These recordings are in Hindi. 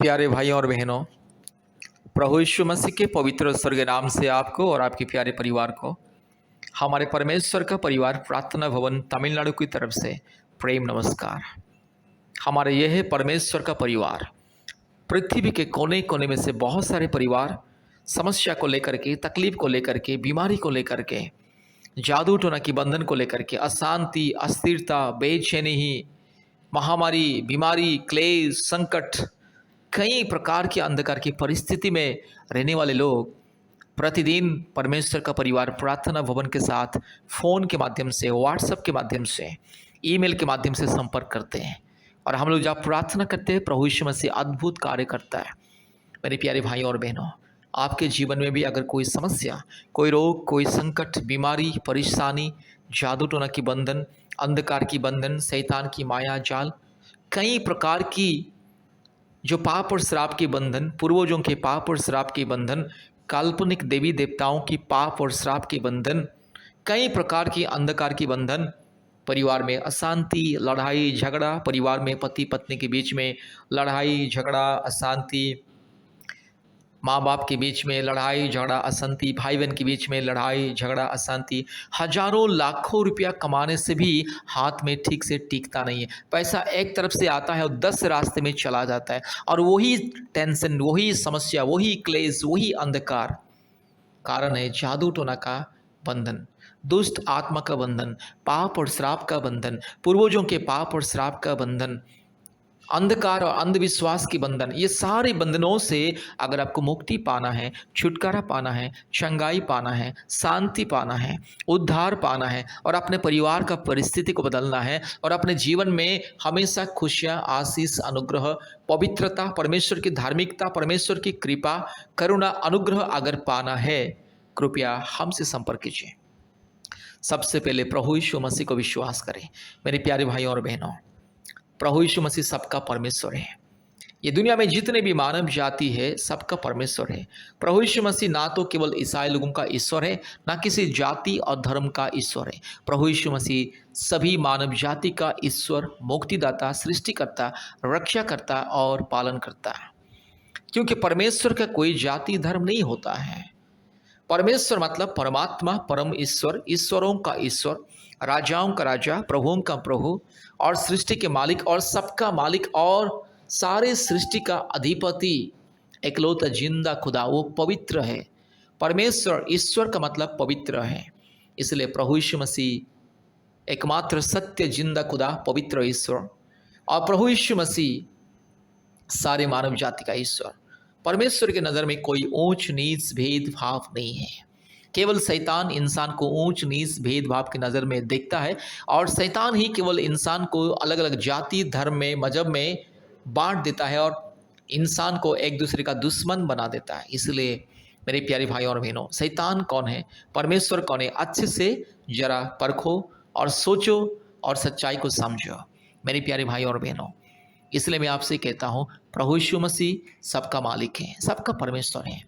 प्यारे भाइयों और बहनों, प्रभु यीशु मसीह के पवित्र स्वर्गीय नाम से आपको और आपके प्यारे परिवार को हमारे परमेश्वर का परिवार प्रार्थना भवन तमिलनाडु की तरफ से प्रेम नमस्कार। हमारे यह है परमेश्वर का परिवार। पृथ्वी के कोने कोने में से बहुत सारे परिवार समस्या को लेकर के, तकलीफ को लेकर के, बीमारी को लेकर के, जादू टोना की बंधन को लेकर के, अशांति, अस्थिरता, बेचैनी, महामारी, बीमारी, क्लेश, संकट, कई प्रकार के अंधकार की परिस्थिति में रहने वाले लोग प्रतिदिन परमेश्वर का परिवार प्रार्थना भवन के साथ फ़ोन के माध्यम से, व्हाट्सएप के माध्यम से, ईमेल के माध्यम से संपर्क करते हैं। और हम लोग जब प्रार्थना करते हैं, प्रभु यीशु मसीह अद्भुत कार्य करता है। मेरे प्यारे भाइयों और बहनों, आपके जीवन में भी अगर कोई समस्या, कोई रोग, कोई संकट, बीमारी, परेशानी, जादू टोना की बंधन, अंधकार की बंधन, शैतान की माया जाल, कई प्रकार की जो पाप और श्राप के बंधन, पूर्वजों के पाप और श्राप के बंधन, काल्पनिक देवी देवताओं की पाप और श्राप के बंधन, कई प्रकार की अंधकार की बंधन, परिवार में अशांति, लड़ाई झगड़ा, परिवार में पति पत्नी के बीच में लड़ाई झगड़ा, अशांति, माँ बाप के बीच में लड़ाई झगड़ा, अशांति, भाई बहन के बीच में लड़ाई झगड़ा, अशांति, हजारों लाखों रुपया कमाने से भी हाथ में ठीक से टिकता नहीं है। पैसा एक तरफ से आता है और 10 रास्ते में चला जाता है, और वही टेंशन, वही समस्या, वही क्लेश, वही अंधकार कारण है जादू टोना का बंधन, दुष्ट आत्मा का बंधन, पाप और श्राप का बंधन, पूर्वजों के पाप और श्राप का बंधन, अंधकार और अंधविश्वास की बंधन। ये सारे बंधनों से अगर आपको मुक्ति पाना है, छुटकारा पाना है, चंगाई पाना है, शांति पाना है, उद्धार पाना है, और अपने परिवार का परिस्थिति को बदलना है, और अपने जीवन में हमेशा खुशियाँ, आशीष, अनुग्रह, पवित्रता, परमेश्वर की धार्मिकता, परमेश्वर की कृपा, करुणा, अनुग्रह अगर पाना है, कृपया हमसे संपर्क कीजिए। सबसे पहले प्रभु यीशु मसीह को विश्वास करें। मेरे प्यारे भाइयों और बहनों, प्रभु यीशु मसीह सबका परमेश्वर है। ये दुनिया में जितने भी मानव जाति है, सबका परमेश्वर है। प्रभु यीशु मसीह ना तो केवल ईसाई लोगों का ईश्वर है, ना किसी जाति और धर्म का ईश्वर है। प्रभु यीशु मसीह सभी मानव जाति का ईश्वर, मुक्तिदाता, सृष्टिकर्ता, रक्षाकर्ता और पालन करता है। क्योंकि परमेश्वर का कोई जाति धर्म नहीं होता है। परमेश्वर मतलब परमात्मा, परम ईश्वर, ईश्वरों का ईश्वर, राजाओं का राजा, प्रभुओं का प्रभु, और सृष्टि के मालिक और सबका मालिक और सारे सृष्टि का अधिपति, एकलौता जिंदा खुदा, वो पवित्र है। परमेश्वर, ईश्वर का मतलब पवित्र है। इसलिए प्रभु यीशु मसीह एकमात्र सत्य जिंदा खुदा, पवित्र ईश्वर, और प्रभु यीशु मसीह सारे मानव जाति का ईश्वर। परमेश्वर के नज़र में कोई ऊंच नीच भेदभाव नहीं है। केवल शैतान इंसान को ऊंच नीच भेदभाव की नज़र में देखता है, और शैतान ही केवल इंसान को अलग अलग जाति, धर्म में, मजहब में बांट देता है, और इंसान को एक दूसरे का दुश्मन बना देता है। इसलिए मेरे प्यारे भाइयों और बहनों, शैतान कौन है, परमेश्वर कौन है, अच्छे से जरा परखो और सोचो और सच्चाई को समझो मेरे प्यारे भाइयों और बहनों। इसलिए मैं आपसे कहता हूँ, प्रभु यीशु मसीह सबका मालिक है, सबका परमेश्वर है।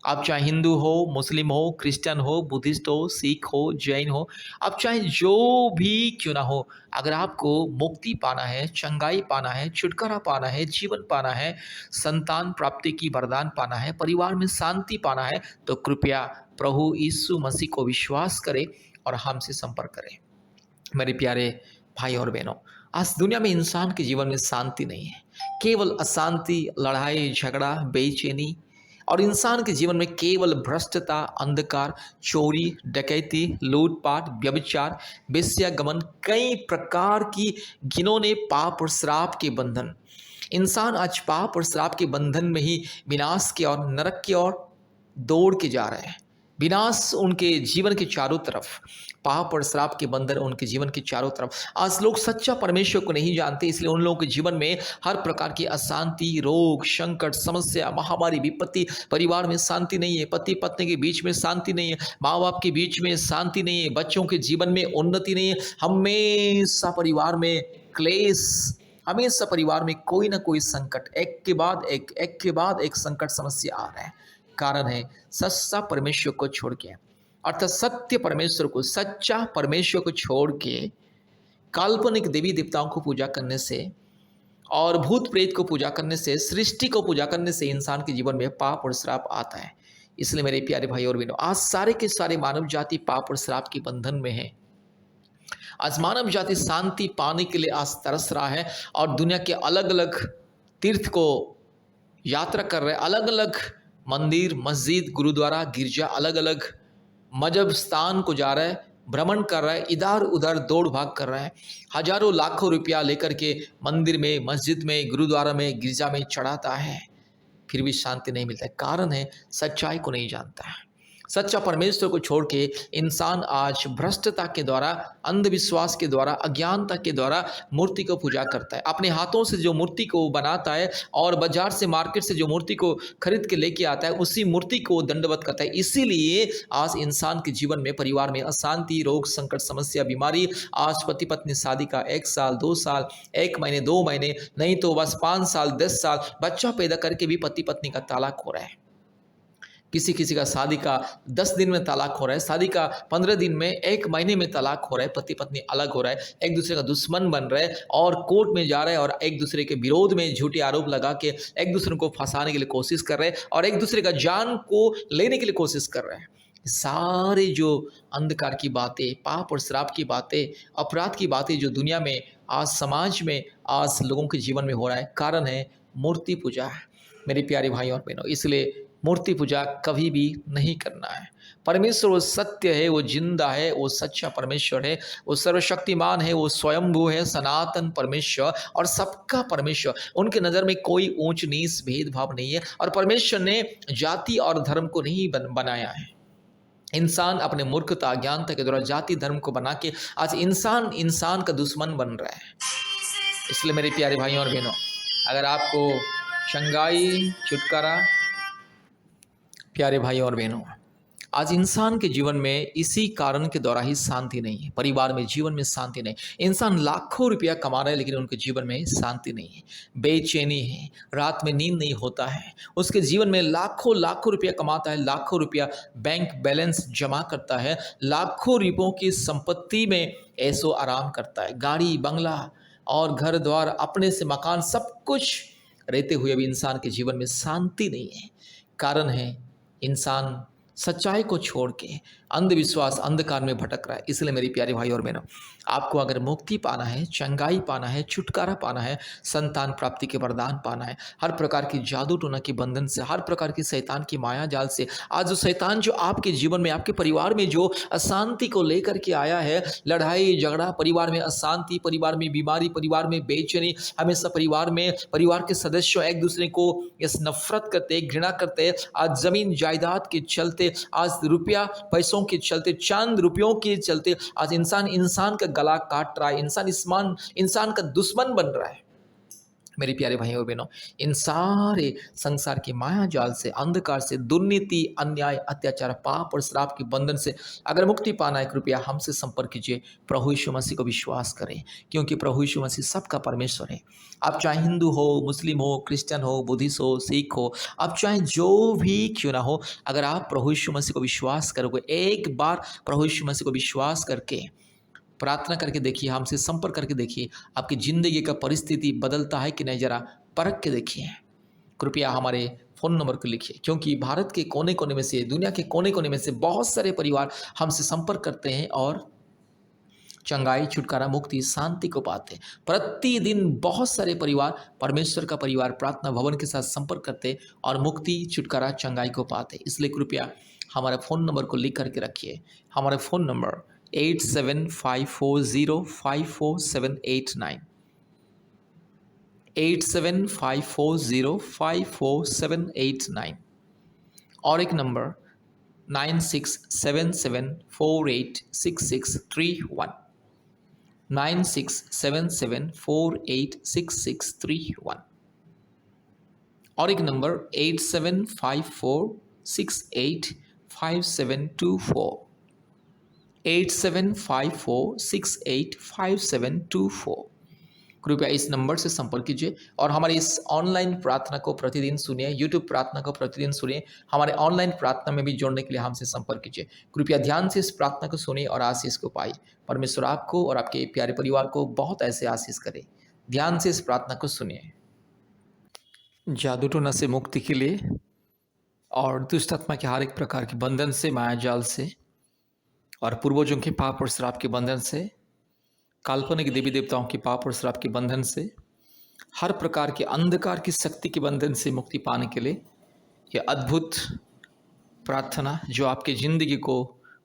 आप चाहे हिंदू हो, मुस्लिम हो, क्रिश्चियन हो, बुद्धिस्ट हो, सिख हो, जैन हो, आप चाहे जो भी क्यों ना हो, अगर आपको मुक्ति पाना है, चंगाई पाना है, छुटकारा पाना है, जीवन पाना है, संतान प्राप्ति की वरदान पाना है, परिवार में शांति पाना है, तो कृपया प्रभु यीशु मसीह को विश्वास करें और हमसे संपर्क करें। मेरे प्यारे भाई और बहनों, आज दुनिया में इंसान के जीवन में शांति नहीं है, केवल अशांति, लड़ाई झगड़ा, बेचैनी, और इंसान के जीवन में केवल भ्रष्टता, अंधकार, चोरी, डकैती, लूटपाट, व्यभिचार, वेश्यागमन, कई प्रकार की घिनौने पाप और श्राप के बंधन। इंसान आज पाप और श्राप के बंधन में ही विनाश की ओर, नरक की ओर दौड़ के जा रहे हैं। विनाश उनके जीवन के चारों तरफ, पाप और श्राप के बंधन उनके जीवन के चारों तरफ। आज लोग सच्चा परमेश्वर को नहीं जानते, इसलिए उन लोगों के जीवन में हर प्रकार की अशांति, रोग, संकट, समस्या, महामारी, विपत्ति, परिवार में शांति नहीं है, पति पत्नी के बीच में शांति नहीं है, माँ बाप के बीच में शांति नहीं है, बच्चों के जीवन में उन्नति नहीं है। हमेशा परिवार में क्लेश, हमेशा परिवार में कोई ना कोई संकट, एक के बाद एक संकट, समस्या आ रहा है। कारण है सच्चा परमेश्वर को छोड़ के, अर्थात सत्य परमेश्वर को, सच्चा परमेश्वर को छोड़ के काल्पनिक देवी देवताओं को पूजा करने से और भूत प्रेत को पूजा करने से, सृष्टि को पूजा करने से इंसान के जीवन में पाप और श्राप आता है। इसलिए मेरे प्यारे भाई और बहनों, आज सारे के सारे मानव जाति पाप और श्राप के बंधन में है। आज मानव जाति शांति पाने के लिए आज तरस रहा है और दुनिया के अलग अलग तीर्थ को यात्रा कर रहे हैं। अलग अलग मंदिर, मस्जिद, गुरुद्वारा, गिरजा, अलग अलग मजहब स्थान को जा रहा है, भ्रमण कर रहा है, इधर उधर दौड़ भाग कर रहा है। हजारों लाखों रुपया लेकर के मंदिर में, मस्जिद में, गुरुद्वारा में, गिरजा में चढ़ाता है, फिर भी शांति नहीं मिलता है। कारण है सच्चाई को नहीं जानता है। सच्चा परमेश्वर को छोड़ के इंसान आज भ्रष्टता के द्वारा, अंधविश्वास के द्वारा, अज्ञानता के द्वारा मूर्ति को पूजा करता है। अपने हाथों से जो मूर्ति को बनाता है और बाजार से, मार्केट से जो मूर्ति को खरीद के लेके आता है, उसी मूर्ति को दंडवत करता है। इसीलिए आज इंसान के जीवन में, परिवार में अशांति, रोग, संकट, समस्या, बीमारी। आज पति पत्नी शादी का 1 साल, 2 साल, 1 महीने, 2 महीने, नहीं तो बस 5 साल, 10 साल बच्चा पैदा करके भी पति पत्नी का तलाक हो रहा है। किसी किसी का शादी का 10 दिन में तलाक हो रहा है, शादी का 15 दिन में, 1 महीने में तलाक हो रहा है। पति पत्नी अलग हो रहा है, एक दूसरे का दुश्मन बन रहे हैं और कोर्ट में जा रहे हैं और एक दूसरे के विरोध में झूठे आरोप लगा के एक दूसरे को फंसाने के लिए कोशिश कर रहे हैं और एक दूसरे का जान को लेने के लिए कोशिश कर रहे हैं। सारे जो अंधकार की बातें, पाप और श्राप की बातें, अपराध की बातें जो दुनिया में आज, समाज में आज लोगों के जीवन में हो रहा है, कारण है मूर्ति पूजा। मेरे प्यारे भाई और बहनों, इसलिए मूर्ति पूजा कभी भी नहीं करना है। परमेश्वर वो सत्य है, वो जिंदा है, वो सच्चा परमेश्वर है, वो सर्वशक्तिमान है, वो स्वयंभू है, सनातन परमेश्वर और सबका परमेश्वर। उनके नज़र में कोई ऊंच नीच भेदभाव नहीं है और परमेश्वर ने जाति और धर्म को नहीं बनाया है। इंसान अपने मूर्खता, अज्ञानता के द्वारा जाति धर्म को बना के आज इंसान का दुश्मन बन रहा है। इसलिए मेरे प्यारे भाइयों और बहनों, अगर आपको चंगाई, छुटकारा, प्यारे भाई और बहनों, आज इंसान के जीवन में इसी कारण के द्वारा ही शांति नहीं है। परिवार में, जीवन में शांति नहीं। इंसान लाखों रुपया कमा रहा है लेकिन उनके जीवन में शांति नहीं है, बेचैनी है, रात में नींद नहीं होता है। उसके जीवन में लाखों लाखों रुपया कमाता है, लाखों रुपया बैंक बैलेंस जमा करता है, लाखों रुपयों की संपत्ति में ऐसो आराम करता है, गाड़ी बंगला और घर द्वार, अपने से मकान, सब कुछ रहते हुए भी इंसान के जीवन में शांति नहीं है। कारण है इंसान सच्चाई को छोड़ के अंधविश्वास, अंधकार में भटक रहा है। इसलिए मेरी प्यारे भाई और बहनों, आपको अगर मुक्ति पाना है, चंगाई पाना है, छुटकारा पाना है, संतान प्राप्ति के वरदान पाना है, हर प्रकार की जादू टोना के बंधन से, हर प्रकार की शैतान की माया जाल से, आज जो शैतान जो आपके जीवन में, आपके परिवार में जो अशांति को लेकर के आया है, लड़ाई झगड़ा, परिवार में अशांति, परिवार में बीमारी, परिवार में बेचैनी, हमेशा परिवार में, परिवार के सदस्य एक दूसरे को इस नफरत करते, घृणा करते, आज जमीन जायदाद के चलते, आज रुपया पैसों के चलते, चंद रुपयों के चलते आज इंसान का गला काट रहा है, इंसान का दुश्मन बन रहा है। मेरे प्यारे भाइयों और बहनों, इन सारे संसार की माया जाल से, अंधकार से, दुर्नीति, अन्याय, अत्याचार, पाप और श्राप के बंधन से अगर मुक्ति पाना है, कृपया हमसे संपर्क कीजिए। प्रभु यीशु मसीह को विश्वास करें, क्योंकि प्रभु यीशु मसीह सबका परमेश्वर है। आप चाहे हिंदू हो, मुस्लिम हो, क्रिश्चियन हो, बुद्धिस्ट हो, सिख हो, आप चाहे जो भी क्यों ना हो, अगर आप प्रभु यीशु मसीह को विश्वास करोगे, एक बार प्रभु यीशु मसीह को विश्वास करके प्रार्थना करके देखिए, हमसे संपर्क करके देखिए, आपकी ज़िंदगी का परिस्थिति बदलता है कि नहीं, ज़रा परख के देखिए। कृपया हमारे फ़ोन नंबर को लिखिए, क्योंकि भारत के कोने कोने में से, दुनिया के कोने कोने में से बहुत सारे परिवार हमसे संपर्क करते हैं और चंगाई, छुटकारा, मुक्ति, शांति को पाते हैं। प्रतिदिन बहुत सारे परिवार, परमेश्वर का परिवार प्रार्थना भवन के साथ संपर्क करते और मुक्ति, छुटकारा, चंगाई को पाते। इसलिए कृपया हमारे फ़ोन नंबर को लिख करके रखिए। हमारे फ़ोन नंबर 8754054789, 8754054789 और एक नंबर 9677486631, 9677486631 और एक नंबर 8754685724, 8754685724। कृपया इस नंबर से संपर्क कीजिए और हमारे इस ऑनलाइन प्रार्थना को प्रतिदिन सुनिए, यूट्यूब प्रार्थना को प्रतिदिन सुनिए। हमारे ऑनलाइन प्रार्थना में भी जोड़ने के लिए हमसे संपर्क कीजिए। कृपया ध्यान से इस प्रार्थना को सुनिए और आशीष को पाइए। परमेश्वर आपको और आपके प्यारे परिवार को बहुत ऐसे आशीष करे। ध्यान से इस प्रार्थना को सुनिए। जादू टोना से मुक्ति के लिए और दुष्ट आत्मा के हर एक प्रकार के बंधन से, माया जाल से और पूर्वजों के पाप और श्राप के बंधन से, काल्पनिक देवी देवताओं के पाप और श्राप के बंधन से, हर प्रकार के अंधकार की शक्ति के बंधन से मुक्ति पाने के लिए यह अद्भुत प्रार्थना जो आपके ज़िंदगी को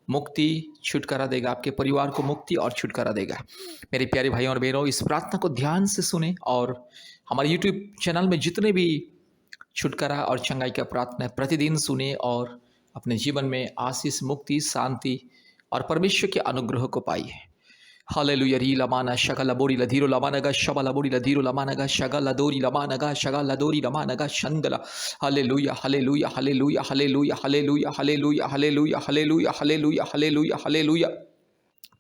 मुक्ति छुटकारा देगा, आपके परिवार को मुक्ति और छुटकारा देगा। मेरे प्यारे भाइयों और बहनों, इस प्रार्थना को ध्यान से सुने और हमारे यूट्यूब चैनल में जितने भी छुटकारा और चंगाई का प्रार्थना है प्रतिदिन सुने और अपने जीवन में आशीष, मुक्ति, शांति और परमेश्वर के अनुग्रह को पाइए। हालेलुया री लमाना शगल बोरी लधीरो लमानगा शबल बोरी लधीरो लमानगा शगल दोरी लमानगा शगल दोरी लमानगा शंदला। Hallelujah hallelujah hallelujah hallelujah hallelujah hallelujah hallelujah hallelujah hallelujah hallelujah hallelujah.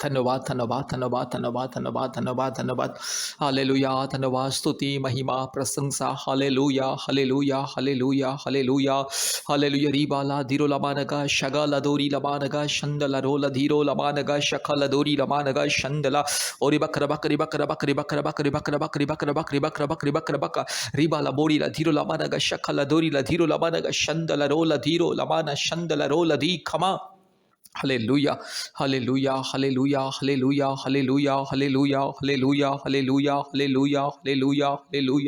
धन्यवाद धन्यवाद धन्यवाद धन्यवाद धन्यवाद धन्यवाद धन्यवाद। हालेलुया धन्यवाद, स्तुति, महिमा, प्रशंसा। Hallelujah hallelujah hallelujah hallelujah hallelujah. रीबाला धीरो लमानगा शगल दोरी लमानगा शंदला रोल धीरो लमानगा शखल दोरी लमानगा शंदला। और बकर बकर बकर बकर बकर बकर बकर बकर बकर बकर बकर बकर बकर बकर रीबाला बोरी ला धीरो लमानगा शखल दोरी ला धीरो लमानगा शंदला रोल धीरो लमाना शंदला रोल धी खमा। Hallelujah hallelujah hallelujah hallelujah hallelujah hallelujah hallelujah hallelujah hallelujah hallelujah hallelujah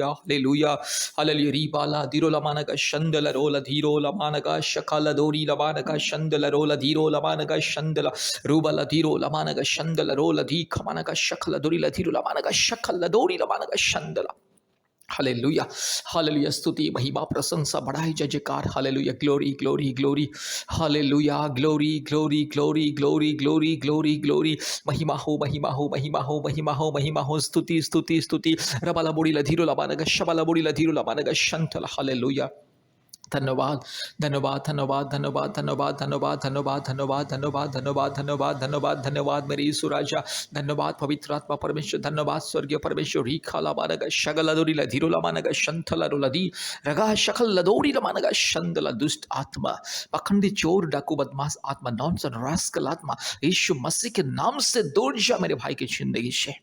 hallelujah hallelujah. रीबाला धीरो लमानगा शंदला रोल धीरो लमानगा शकाला दोरी लमानगा शंदला रोल धीरो लमानगा शंदला रूबला धीरो लमानगा शंदला रोल धी खमानगा शकला दोरी धीरो लमानगा शकला दोरी लमानगा शंदला। हालेलुया हालेलुया, स्तुति, महिमा, प्रशंसा, बढ़ाई, जय जयकार। Hallelujah, glory glory glory. Hallelujah, glory glory glory glory glory glory glory. महिमा हो महिमा हो महिमा हो महिमा हो महिमा हो। स्तुति स्तुति स्तुति। रबाला बोड़ी लधीरो लबानगा शबाला बोड़ी लधीरो लबानगा शंतला। हालेलुया। धन्यवाद धन्यवाद धन्यवाद धन्यवाद धन्यवाद धन्यवाद धन्यवाद धन्यवाद धन्यवाद धन्यवाद धन्यवाद धन्यवाद धन्यवाद मेरे यीशु राजा। धन्यवाद पवित्र आत्मा परमेश्वर। धन्यवाद स्वर्गीय परमेश्वर। रीखा लामानगा शगल लदोरी लधीरो लामानगा शंथला रोलदी रगा शकल लदोरी लामानगा शंदला। दुष्ट आत्मा, पखंडी, चोर, डाकू, बदमाश आत्मा, नॉनसन, रास्कल आत्मा, यीशु मसीह के नाम से दूर जा मेरे भाई की जिंदगी से,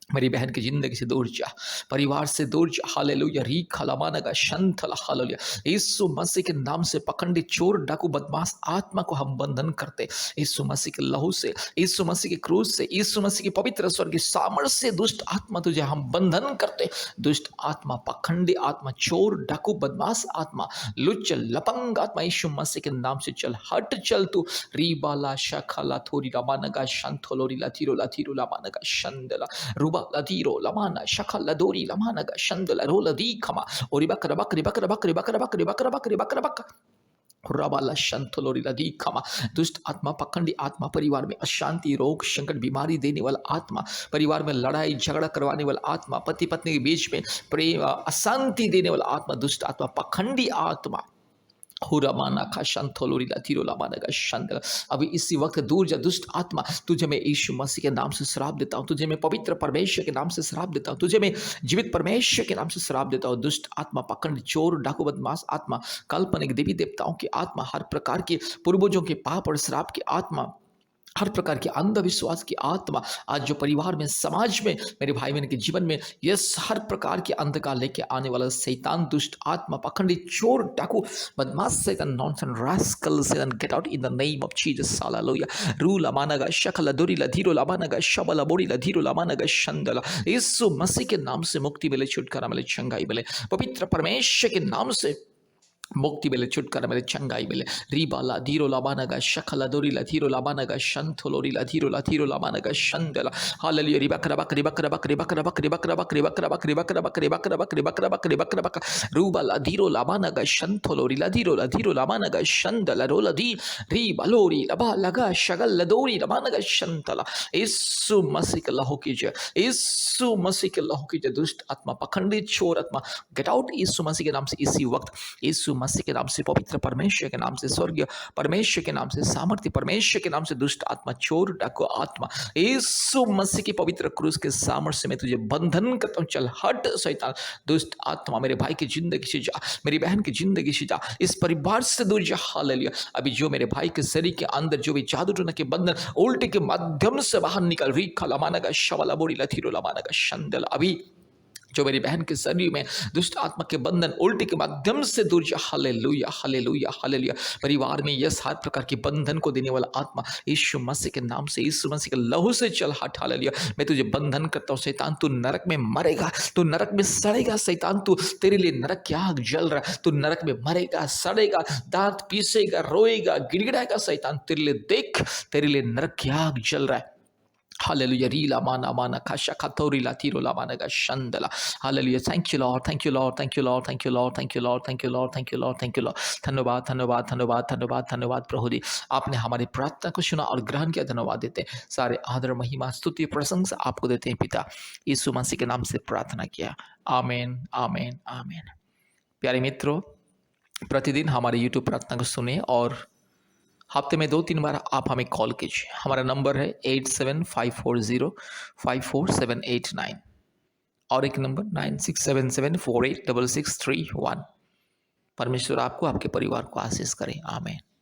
मेरी बहन की जिंदगी से दूर जा, परिवार से दूर जा। हालेलुया री खलामानगा शंथला। हालेलुया, यीशु मसीह के नाम से पखंडी, चोर, डाकू, बदमाश आत्मा को हम बंधन करते यीशु मसीह के लहू से, यीशु मसीह के क्रूस से, यीशु मसीह की पवित्र स्वर्ग की सामर्थ्य से। दुष्ट आत्मा तुझे हम बंधन करते। दुष्ट आत्मा, पखंडी आत्मा, चोर, डाकू, बदमाश आत्मा, लुच्च, लपंग आत्मा, यीशु मसीह के नाम से चल, हट चल तू। री बाला शखला थोरी लामानगा शंथोलोरी लाथीरो लाथीरो लामानगा शंदला रूबा ladiro lamana shaka ladori lamana ga shandala rola di kama ori bakra bakri bakra bakri bakra bakri bakra bakri bakra bakra रबाला शंथलोरी लदी खमा। दुष्ट आत्मा, पखंडी आत्मा, परिवार में अशांति, रोग, संकट, बीमारी देने वाला आत्मा, परिवार में लड़ाई झगड़ा करवाने वाला आत्मा, पति पत्नी के बीच में प्रेम अशांति देने वाला आत्मा, दुष्ट आत्मा, पखंडी आत्मा, हुरामाना का शंथलोरी लतीरो लामाना का शंदला। अभी इसी वक्त दूर जा दुष्ट आत्मा। तुझे मैं यीशु मसीह के नाम से श्राप देता हूँ, तुझे मैं पवित्र परमेश्वर के नाम से श्राप देता हूँ, तुझे मैं जीवित परमेश्वर के नाम से श्राप देता हूँ। दुष्ट आत्मा, पखंड, चोर, डाकू, बदमाश आत्मा, काल्पनिक देवी देवताओं की आत्मा, हर प्रकार के पूर्वजों के पाप और श्राप की आत्मा, हर प्रकार की अंधविश्वास की आत्मा, आज जो परिवार में, समाज में, मेरे भाई बहन के जीवन में यस हर प्रकार के अंधकार लेके आने वाला शैतान, दुष्ट आत्मा, पखंडी, चोर, डाकू, बदमाश, सैतान, नॉनसेंस, रास्कल, सैतान, get out in the name of Jesus. Hallelujah. रू लमानगा शकल दोरी लधीरो लमानगा शबल बोरी लधीरो लमानगा शंदला। यीशु मसीह के नाम से मुक्ति मिले, छुटकारा मिले, चंगाई मिले, पवित्र परमेश्वर के नाम से मुक्ति मिले, छुटकारा मिले, चंगाई मिले। रीबाला धीरो लाबानगा शकला दोरी लधीरो लाबानगा शंथलोरी लधीरो लधीरो लाबानगा शंदला। हालेलुया। रिबकरा बकरी बकरा बकरी बकरा बकरी बकरा बकरी बकरा बकरी बकरा बकरी बकरा बकरी बकरा बकरी बकरा बकरा रूबाला धीरो लाबानगा शंथलोरी लधीरो लधीरो लाबानगा शंदला रोलधी रीबालोरी लबा लगा शगल लदोरी लाबानगा शंतला। यीशु मसीह के लहू की जय, यीशु मसीह के लहू की जय। दुष्ट आत्मा, पखंडी, चोर आत्मा, गेट आउट यीशु मसीह के नाम से इसी वक्त, यीशु मसीह के नाम से, पवित्र परमेश्वर के नाम से, स्वर्गीय परमेश्वर के नाम से, सामर्थ्य परमेश्वर के नाम से। दुष्ट आत्मा, चोर, डाकू आत्मा, यीशु मसीह की पवित्र क्रूस के सामर्थ्य से मैं तुझे बंधन करता हूं। चल हट शैतान। दुष्ट आत्मा, मेरे भाई की जिंदगी से जा, मेरी बहन की जिंदगी से जा, इस परिवार से दूर जा। हालेलुया। अभी जो मेरे भाई के शरीर के अंदर जो भी जादू टोना के बंधन उल्टे के माध्यम से बाहर निकल, री खलामाना का शवाला बोरी लथीरो लमाना का शंदल, अभी जो मेरी बहन के शरीर में दुष्ट आत्मा के बंधन उल्टी के माध्यम से दूर जा। Hallelujah, hallelujah, hallelujah. परिवार में यह हर प्रकार के बंधन को देने वाला आत्मा यीशु मसीह के नाम से, यीशु मसीह के लहू से चल हट। हालेलुया। मैं तुझे बंधन करता हूँ शैतान, तू नरक में मरेगा, तू नरक में सड़ेगा। शैतान तू, तेरे लिए नरक की आग जल रहा है, तू नरक में मरेगा, सड़ेगा, दांत पीसेगा, रोएगा, गिड़गिड़ाएगा। शैतान तेरे लिए देख, तेरे लिए नरक की आग जल रहा है। हालेलुया। रीला माना माना खाशा खातोरी लातीरो ला माना का शंदला। Hallelujah. Thank you lord, thank you lord, thank you lord, thank you lord, thank you lord, thank you lord, thank you lord, thank you lord. धन्यवाद, धन्यवाद, धन्यवाद, धन्यवाद, धन्यवाद प्रभु जी, आपने हमारी प्रार्थना को सुना और ग्रहण किया। धन्यवाद देते हैं। सारे आदर, महिमा, स्तुति, प्रशंसा आपको देते हैं पिता। यीशु मसीह के नाम से प्रार्थना किया। आमीन, आमीन, आमीन। प्यारे मित्रों, प्रतिदिन हमारे यूट्यूब प्रार्थना को सुने और हफ्ते में 2-3 बार आप हमें कॉल कीजिए। हमारा नंबर है 8754054789 और एक नंबर 9677486631। परमेश्वर आपको, आपके परिवार को आशीष करें। आमीन।